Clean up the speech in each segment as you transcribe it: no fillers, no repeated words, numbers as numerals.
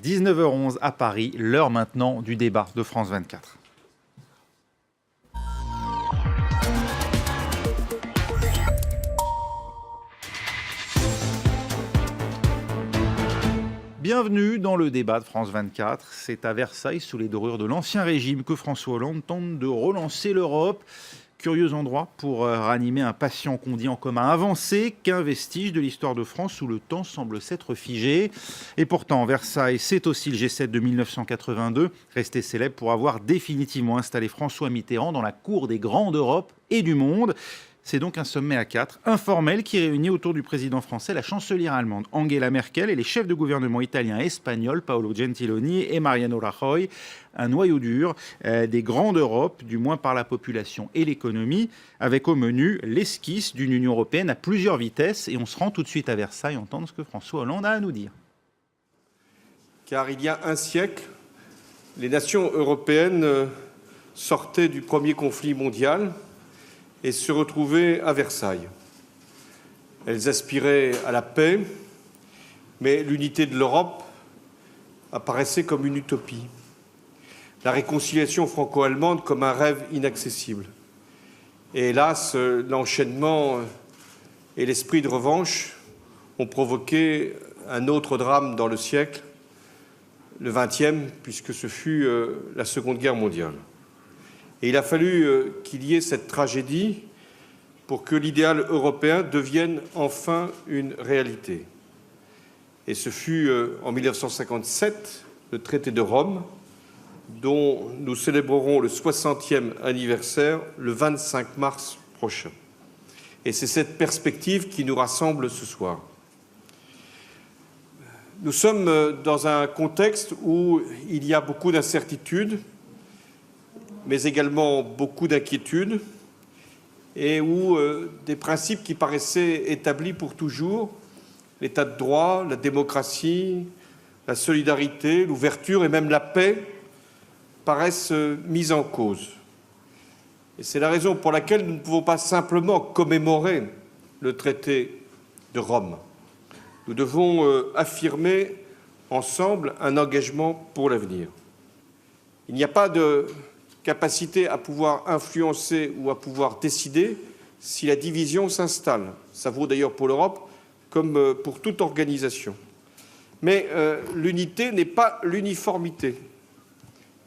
19h11 à Paris, l'heure maintenant du débat de France 24. Bienvenue dans le débat de France 24. C'est à Versailles, sous les dorures de l'Ancien Régime, que François Hollande tente de relancer l'Europe. Curieux endroit pour ranimer un patient qu'on dit en commun avancé, qu'un vestige de l'histoire de France où le temps semble s'être figé. Et pourtant, Versailles, c'est aussi le G7 de 1982, resté célèbre pour avoir définitivement installé François Mitterrand dans la cour des grands d'Europe et du monde. C'est donc un sommet à 4, informel, qui réunit autour du président français la chancelière allemande Angela Merkel et les chefs de gouvernement italiens et espagnols Paolo Gentiloni et Mariano Rajoy. Un noyau dur des grands d'Europe, du moins par la population et l'économie, avec au menu l'esquisse d'une Union européenne à plusieurs vitesses. Et on se rend tout de suite à Versailles entendre ce que François Hollande a à nous dire. Car il y a un siècle, les nations européennes sortaient du premier conflit mondial et se retrouvaient à Versailles. Elles aspiraient à la paix, mais l'unité de l'Europe apparaissait comme une utopie. La réconciliation franco-allemande comme un rêve inaccessible. Et hélas, l'enchaînement et l'esprit de revanche ont provoqué un autre drame dans le siècle, le XXe, puisque ce fut la Seconde Guerre mondiale. Et il a fallu qu'il y ait cette tragédie pour que l'idéal européen devienne enfin une réalité. Et ce fut en 1957, le traité de Rome, dont nous célébrerons le 60e anniversaire le 25 mars prochain. Et c'est cette perspective qui nous rassemble ce soir. Nous sommes dans un contexte où il y a beaucoup d'incertitudes, mais également beaucoup d'inquiétudes, et où des principes qui paraissaient établis pour toujours, l'état de droit, la démocratie, la solidarité, l'ouverture et même la paix, paraissent mis en cause. Et c'est la raison pour laquelle nous ne pouvons pas simplement commémorer le traité de Rome. Nous devons affirmer ensemble un engagement pour l'avenir. Il n'y a pas de capacité à pouvoir influencer ou à pouvoir décider si la division s'installe. Ça vaut d'ailleurs pour l'Europe comme pour toute organisation. Mais l'unité n'est pas l'uniformité.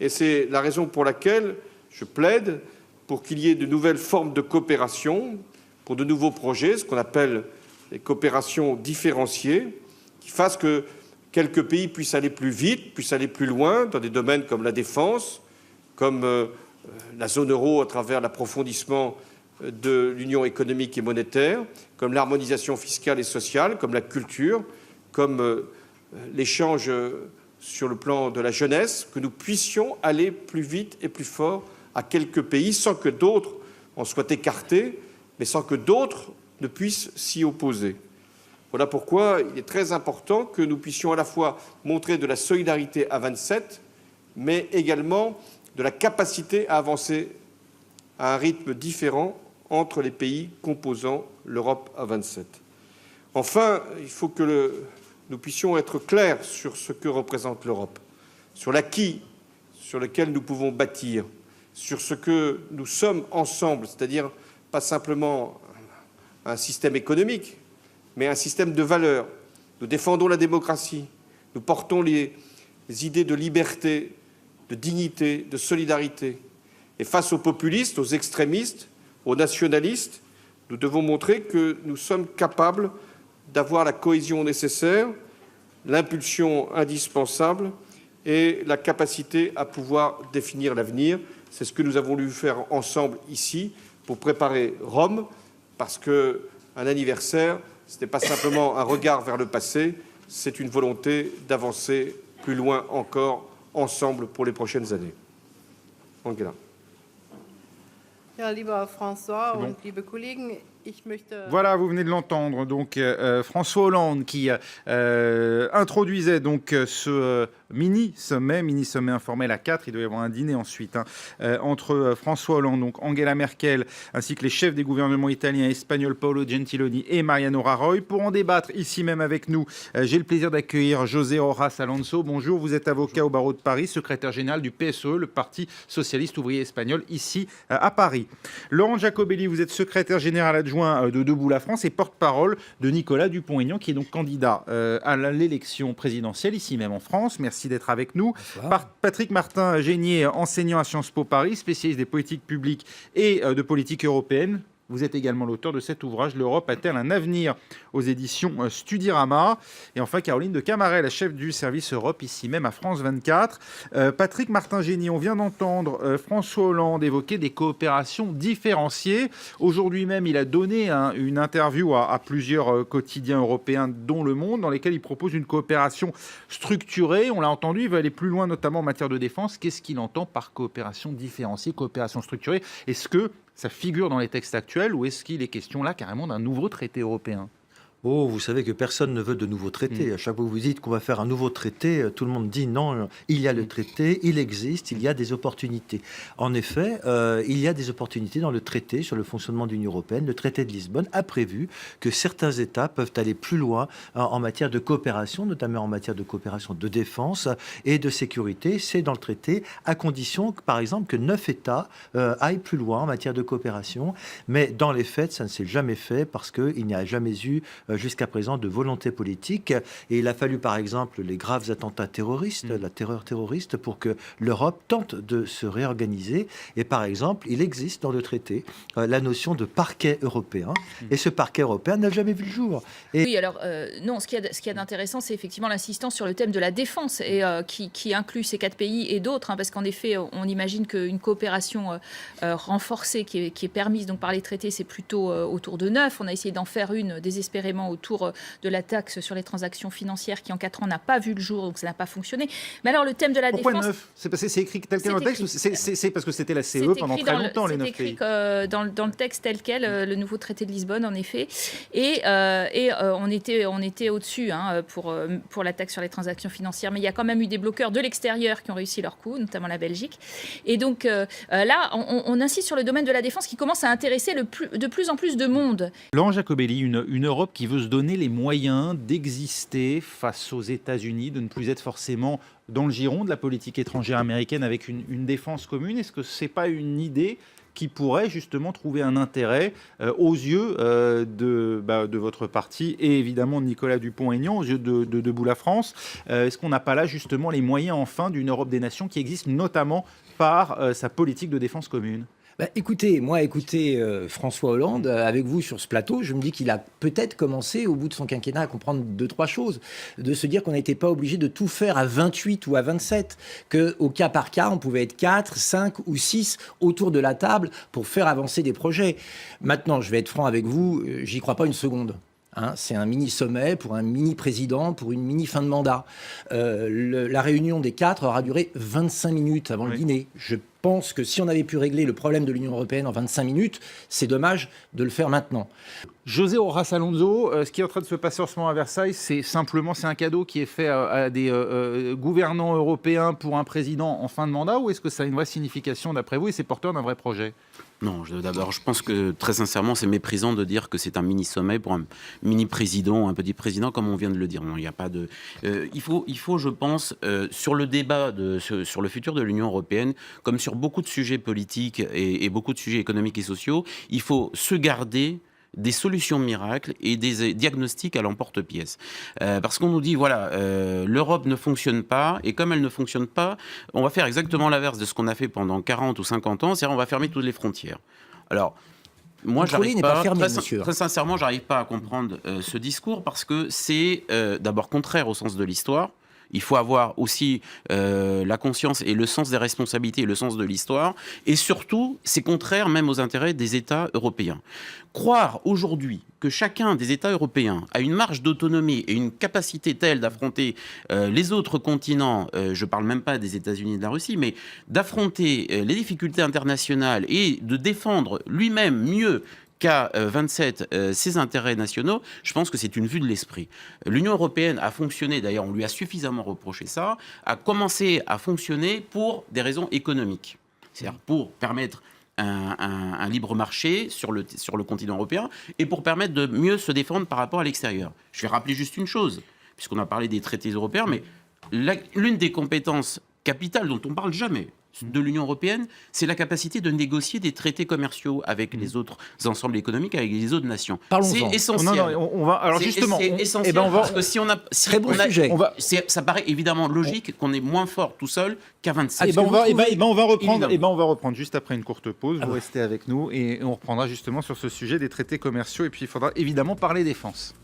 Et c'est la raison pour laquelle je plaide pour qu'il y ait de nouvelles formes de coopération, pour de nouveaux projets, ce qu'on appelle les coopérations différenciées, qui fassent que quelques pays puissent aller plus vite, puissent aller plus loin dans des domaines comme la défense, comme la zone euro à travers l'approfondissement de l'union économique et monétaire, comme l'harmonisation fiscale et sociale, comme la culture, comme l'échange sur le plan de la jeunesse, que nous puissions aller plus vite et plus fort à quelques pays sans que d'autres en soient écartés, mais sans que d'autres ne puissent s'y opposer. Voilà pourquoi il est très important que nous puissions à la fois montrer de la solidarité à 27, mais également de la capacité à avancer à un rythme différent entre les pays composant l'Europe à 27. Enfin, il faut que nous puissions être clairs sur ce que représente l'Europe, sur l'acquis sur lequel nous pouvons bâtir, sur ce que nous sommes ensemble, c'est-à-dire pas simplement un système économique, mais un système de valeurs. Nous défendons la démocratie, nous portons les idées de liberté, de dignité, de solidarité. Et face aux populistes, aux extrémistes, aux nationalistes, nous devons montrer que nous sommes capables d'avoir la cohésion nécessaire, l'impulsion indispensable et la capacité à pouvoir définir l'avenir. C'est ce que nous avons voulu faire ensemble ici pour préparer Rome, parce qu'un anniversaire, ce n'est pas simplement un regard vers le passé, c'est une volonté d'avancer plus loin encore ensemble pour les prochaines années. Angela. Ja, lieber François Bon. und liebe Kollegen, ich möchte... Voilà, vous venez de l'entendre, donc François Hollande qui introduisait donc ce mini-sommet informel à 4. Il doit y avoir un dîner ensuite entre François Hollande, donc Angela Merkel, ainsi que les chefs des gouvernements italiens et espagnols Paolo Gentiloni et Mariano Rajoy. Pour en débattre ici même avec nous, j'ai le plaisir d'accueillir José Horas Alonso. Bonjour, vous êtes avocat au barreau de Paris, secrétaire général du PSOE, le Parti socialiste ouvrier espagnol, ici à Paris. Laurent Jacobelli, vous êtes secrétaire général adjoint de Debout la France et porte-parole de Nicolas Dupont-Aignan, qui est donc candidat à l'élection présidentielle, ici même en France. Merci d'être avec nous. Patrick Martin-Génier, enseignant à Sciences Po Paris, spécialiste des politiques publiques et de politique européenne. Vous êtes également l'auteur de cet ouvrage, L'Europe a-t-elle un avenir, aux éditions Studirama. Et enfin, Caroline de Camaret, la chef du service Europe, ici même à France 24. Patrick Martin-Génier, on vient d'entendre François Hollande évoquer des coopérations différenciées. Aujourd'hui même, il a donné une interview à plusieurs quotidiens européens, dont Le Monde, dans lesquels il propose une coopération structurée. On l'a entendu, il veut aller plus loin, notamment en matière de défense. Qu'est-ce qu'il entend par coopération différenciée, coopération structurée? Est-ce que ça figure dans les textes actuels ou est-ce qu'il est question là carrément d'un nouveau traité européen? Oh, vous savez que personne ne veut de nouveaux traités. À chaque fois que vous dites qu'on va faire un nouveau traité, tout le monde dit non, il y a le traité, il existe, il y a des opportunités. En effet, il y a des opportunités dans le traité sur le fonctionnement de l'Union européenne. Le traité de Lisbonne a prévu que certains États peuvent aller plus loin en matière de coopération, notamment en matière de coopération de défense et de sécurité. C'est dans le traité, à condition, par exemple, que 9 États aillent plus loin en matière de coopération. Mais dans les faits, ça ne s'est jamais fait parce qu'il n'y a jamais eu jusqu'à présent de volonté politique. Et il a fallu, par exemple, les graves attentats terroristes, la terreur terroriste, pour que l'Europe tente de se réorganiser. Et par exemple, il existe dans le traité la notion de parquet européen. Et ce parquet européen n'a jamais vu le jour. Et... Oui, alors, non, ce qu'il y a d'intéressant, c'est effectivement l'insistance sur le thème de la défense, et qui inclut ces 4 pays et d'autres, parce qu'en effet, on imagine qu'une coopération renforcée qui est permise donc, par les traités, c'est plutôt autour de 9. On a essayé d'en faire une désespérément autour de la taxe sur les transactions financières qui en 4 ans n'a pas vu le jour, donc ça n'a pas fonctionné. Mais alors le thème de la Pourquoi défense... 9 ? C'est parce que c'est écrit tel quel dans le texte ou c'est parce que c'était la CE pendant très longtemps, les 9 pays? C'est écrit dans le texte tel quel, le nouveau traité de Lisbonne, en effet. Et on était au-dessus pour la taxe sur les transactions financières, mais il y a quand même eu des bloqueurs de l'extérieur qui ont réussi leur coup, notamment la Belgique. Et donc là, on insiste sur le domaine de la défense qui commence à intéresser de plus en plus de monde. Laurent Jacobelli, une Europe qui veut se donner les moyens d'exister face aux États-Unis, de ne plus être forcément dans le giron de la politique étrangère américaine avec une défense commune. Est-ce que ce n'est pas une idée qui pourrait justement trouver un intérêt aux yeux de votre parti et évidemment de Nicolas Dupont-Aignan, aux yeux de Debout la France? Est-ce qu'on n'a pas là justement les moyens enfin d'une Europe des nations qui existe notamment par sa politique de défense commune? Écoutez, François Hollande, avec vous sur ce plateau, je me dis qu'il a peut-être commencé, au bout de son quinquennat, à comprendre 2-3 choses. De se dire qu'on n'était pas obligé de tout faire à 28 ou à 27, qu'au cas par cas, on pouvait être 4, 5 ou 6 autour de la table pour faire avancer des projets. Maintenant, je vais être franc avec vous, j'y crois pas une seconde. C'est un mini-sommet pour un mini-président, pour une mini-fin de mandat. La réunion des 4 aura duré 25 minutes avant le dîner. Je pense que si on avait pu régler le problème de l'Union européenne en 25 minutes, c'est dommage de le faire maintenant. José Horas Alonso, ce qui est en train de se passer en ce moment à Versailles, c'est un cadeau qui est fait à des gouvernants européens pour un président en fin de mandat, ou est-ce que ça a une vraie signification d'après vous et c'est porteur d'un vrai projet? Non, d'abord, je pense que très sincèrement, c'est méprisant de dire que c'est un mini-sommet pour un mini-président, un petit président, comme on vient de le dire. Non, il n'y a pas de. Il faut, je pense, sur le débat sur le futur de l'Union européenne, comme sur beaucoup de sujets politiques et beaucoup de sujets économiques et sociaux, il faut se garder des solutions miracles et des diagnostics à l'emporte-pièce. Parce qu'on nous dit, voilà, l'Europe ne fonctionne pas, et comme elle ne fonctionne pas, on va faire exactement l'inverse de ce qu'on a fait pendant 40 ou 50 ans, c'est-à-dire on va fermer toutes les frontières. Alors, moi, très sincèrement, j'arrive pas à comprendre ce discours, parce que c'est d'abord contraire au sens de l'histoire. Il faut avoir aussi la conscience et le sens des responsabilités et le sens de l'histoire. Et surtout, c'est contraire même aux intérêts des États européens. Croire aujourd'hui que chacun des États européens a une marge d'autonomie et une capacité telle d'affronter les autres continents, je ne parle même pas des États-Unis et de la Russie, mais d'affronter les difficultés internationales et de défendre lui-même mieux qu'à 27 ses intérêts nationaux, je pense que c'est une vue de l'esprit. L'Union européenne a fonctionné, d'ailleurs on lui a suffisamment reproché ça, a commencé à fonctionner pour des raisons économiques. C'est-à-dire pour permettre un libre marché sur le continent européen et pour permettre de mieux se défendre par rapport à l'extérieur. Je vais rappeler juste une chose, puisqu'on a parlé des traités européens, mais l'une des compétences capitales dont on ne parle jamais de l'Union européenne, c'est la capacité de négocier des traités commerciaux avec les autres ensembles économiques, avec les autres nations. Parlons-en. C'est essentiel. Non, on va, alors justement, c'est essentiel parce que si on a... Très bon sujet. Ça paraît évidemment logique qu'on est moins fort tout seul qu'à 27. on va reprendre. Évidemment. On va reprendre juste après une courte pause. Vous restez avec nous et on reprendra justement sur ce sujet des traités commerciaux. Et puis il faudra évidemment parler défense.